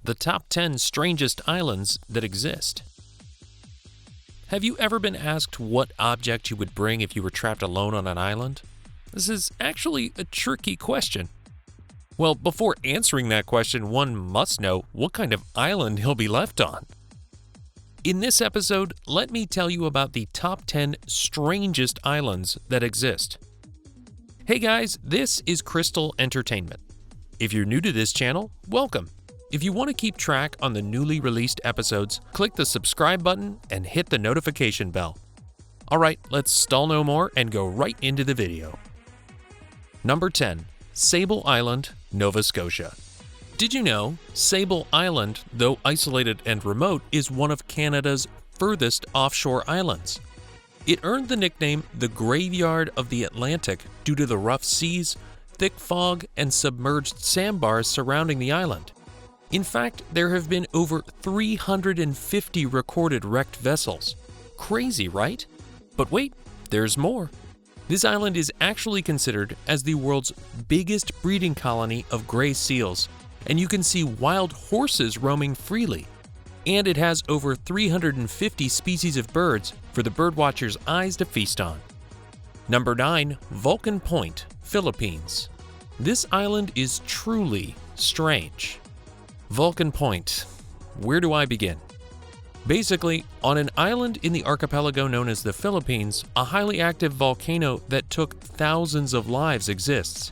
the top 10 strangest islands that exist. Have you ever been asked what object you would bring if you were trapped alone on an island? This is actually a tricky question. Well, before answering that question, one must know what kind of island he'll be left on. In this episode, let me tell you about the top 10 strangest islands that exist. Hey guys, this is Crystal Entertainment. If you're new to this channel, welcome. If you want to keep track on the newly released episodes, click the subscribe button and hit the notification bell. Alright, let's stall no more and go right into the video. Number 10. Sable Island, Nova Scotia. Did you know Sable Island, though isolated and remote, is one of Canada's furthest offshore islands? It earned the nickname the Graveyard of the Atlantic due to the rough seas, thick fog, and submerged sandbars surrounding the island. In fact, there have been over 350 recorded wrecked vessels. Crazy, right? But wait, there's more. This island is actually considered as the world's biggest breeding colony of gray seals, and you can see wild horses roaming freely. And it has over 350 species of birds for the birdwatcher's eyes to feast on. Number 9. Vulcan Point, Philippines. This island is truly strange. Vulcan Point. Where do I begin? Basically, on an island in the archipelago known as the Philippines, a highly active volcano that took thousands of lives exists.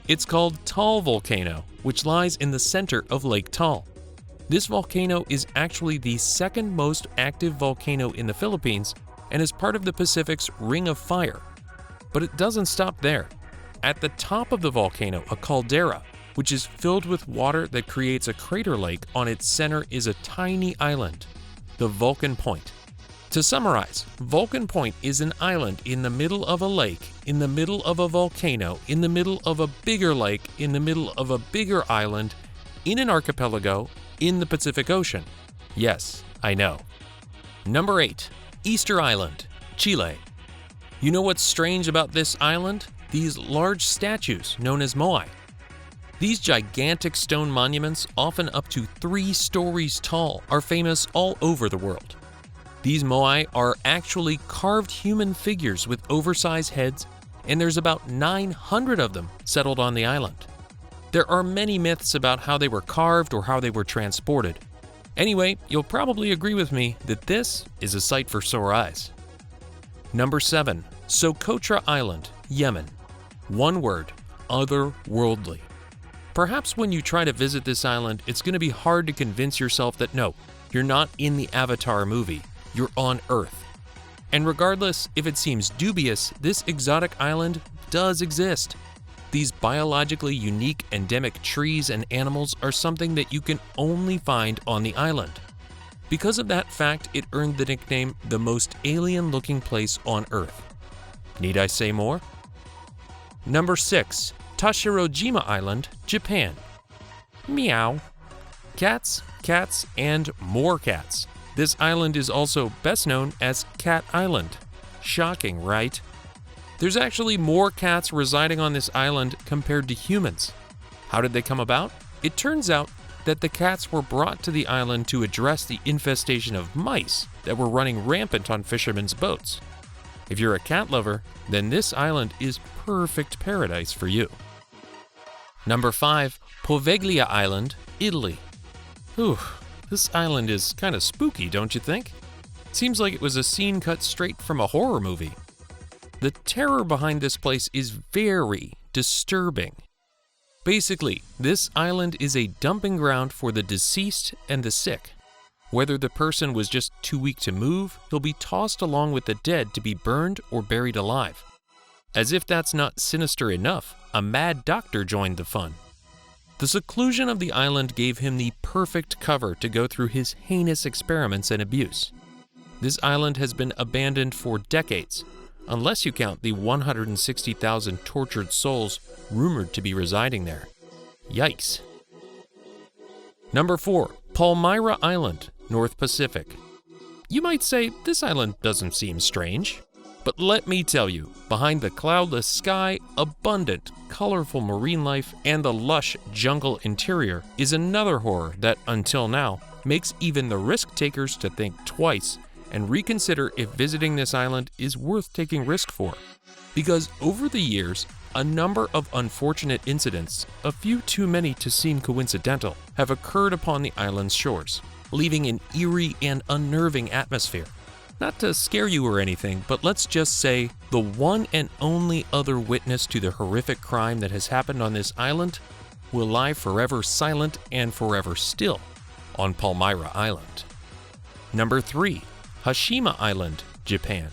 It's called Taal Volcano, which lies in the center of Lake Taal. This volcano is actually the second most active volcano in the Philippines and is part of the Pacific's Ring of Fire. But it doesn't stop there. At the top of the volcano, a caldera, which is filled with water that creates a crater lake on its center, is a tiny island, the Vulcan Point. To summarize, Vulcan Point is an island in the middle of a lake, in the middle of a volcano, in the middle of a bigger lake, in the middle of a bigger island, in an archipelago, in the Pacific Ocean. Yes, I know. Number 8. Easter Island, Chile. You know what's strange about this island? These large statues known as moai. These gigantic stone monuments, often up to 3 stories tall, are famous all over the world. These moai are actually carved human figures with oversized heads, and there's about 900 of them settled on the island. There are many myths about how they were carved or how they were transported. Anyway, you'll probably agree with me that this is a sight for sore eyes. Number 7. Socotra Island, Yemen. One word: otherworldly. Perhaps when you try to visit this island, it's going to be hard to convince yourself that no, you're not in the Avatar movie, you're on Earth. And regardless if it seems dubious, this exotic island does exist. These biologically unique endemic trees and animals are something that you can only find on the island. Because of that fact, it earned the nickname the most alien-looking place on Earth. Need I say more? Number 6. Tashirojima Island, Japan. Meow. Cats, cats, and more cats. This island is also best known as Cat Island. Shocking, right? There's actually more cats residing on this island compared to humans. How did they come about? It turns out that the cats were brought to the island to address the infestation of mice that were running rampant on fishermen's boats. If you're a cat lover, then this island is perfect paradise for you. Number 5. Poveglia Island, Italy. Whew, this island is kind of spooky, don't you think? Seems like it was a scene cut straight from a horror movie. The terror behind this place is very disturbing. Basically, this island is a dumping ground for the deceased and the sick. Whether the person was just too weak to move, he'll be tossed along with the dead to be burned or buried alive. As if that's not sinister enough, a mad doctor joined the fun. The seclusion of the island gave him the perfect cover to go through his heinous experiments and abuse. This island has been abandoned for decades, unless you count the 160,000 tortured souls rumored to be residing there. Yikes. Number 4. Palmyra Island, North Pacific. You might say this island doesn't seem strange. But let me tell you, behind the cloudless sky, abundant, colorful marine life, and the lush jungle interior is another horror that, until now, makes even the risk-takers to think twice and reconsider if visiting this island is worth taking risk for. Because over the years, a number of unfortunate incidents, a few too many to seem coincidental, have occurred upon the island's shores, leaving an eerie and unnerving atmosphere. Not to scare you or anything, but let's just say the one and only other witness to the horrific crime that has happened on this island will lie forever silent and forever still on Palmyra Island. Number 3. Hashima Island, Japan.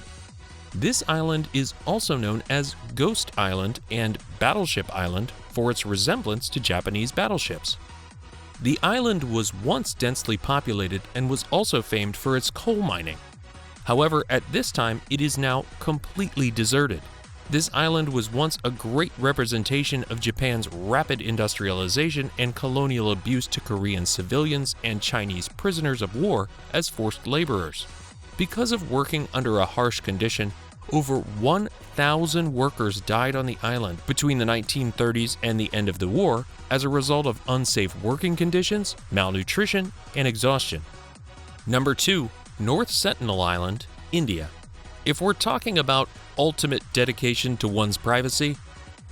This island is also known as Ghost Island and Battleship Island for its resemblance to Japanese battleships. The island was once densely populated and was also famed for its coal mining. However, at this time, it is now completely deserted. This island was once a great representation of Japan's rapid industrialization and colonial abuse to Korean civilians and Chinese prisoners of war as forced laborers. Because of working under a harsh condition, over 1,000 workers died on the island between the 1930s and the end of the war as a result of unsafe working conditions, malnutrition, and exhaustion. Number 2. North Sentinel Island, India. If we're talking about ultimate dedication to one's privacy,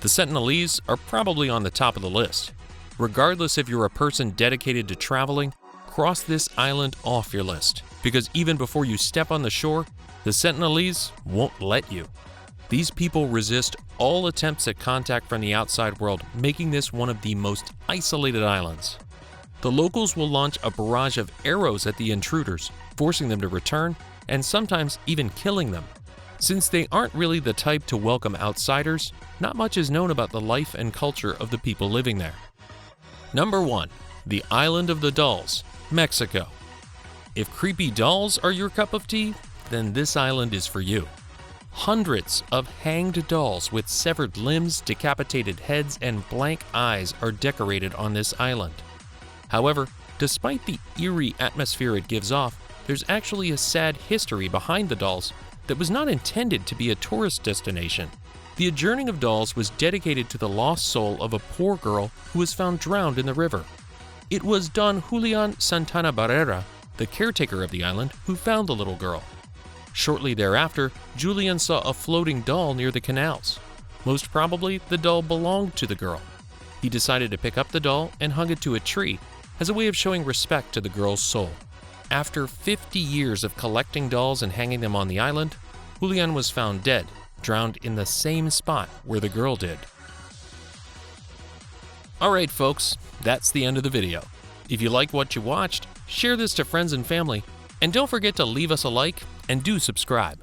the Sentinelese are probably on the top of the list. Regardless if you're a person dedicated to traveling, cross this island off your list, because even before you step on the shore, the Sentinelese won't let you. These people resist all attempts at contact from the outside world, making this one of the most isolated islands. The locals will launch a barrage of arrows at the intruders, forcing them to return, and sometimes even killing them. Since they aren't really the type to welcome outsiders, not much is known about the life and culture of the people living there. Number 1. The Island of the Dolls, Mexico. If creepy dolls are your cup of tea, then this island is for you. Hundreds of hanged dolls with severed limbs, decapitated heads, and blank eyes are decorated on this island. However, despite the eerie atmosphere it gives off, there's actually a sad history behind the dolls that was not intended to be a tourist destination. The adjourning of dolls was dedicated to the lost soul of a poor girl who was found drowned in the river. It was Don Julian Santana Barrera, the caretaker of the island, who found the little girl. Shortly thereafter, Julian saw a floating doll near the canals. Most probably, the doll belonged to the girl. He decided to pick up the doll and hung it to a tree as a way of showing respect to the girl's soul. After 50 years of collecting dolls and hanging them on the island, Julian was found dead, drowned in the same spot where the girl did. Alright folks, that's the end of the video. If you like what you watched, share this to friends and family, and don't forget to leave us a like and do subscribe.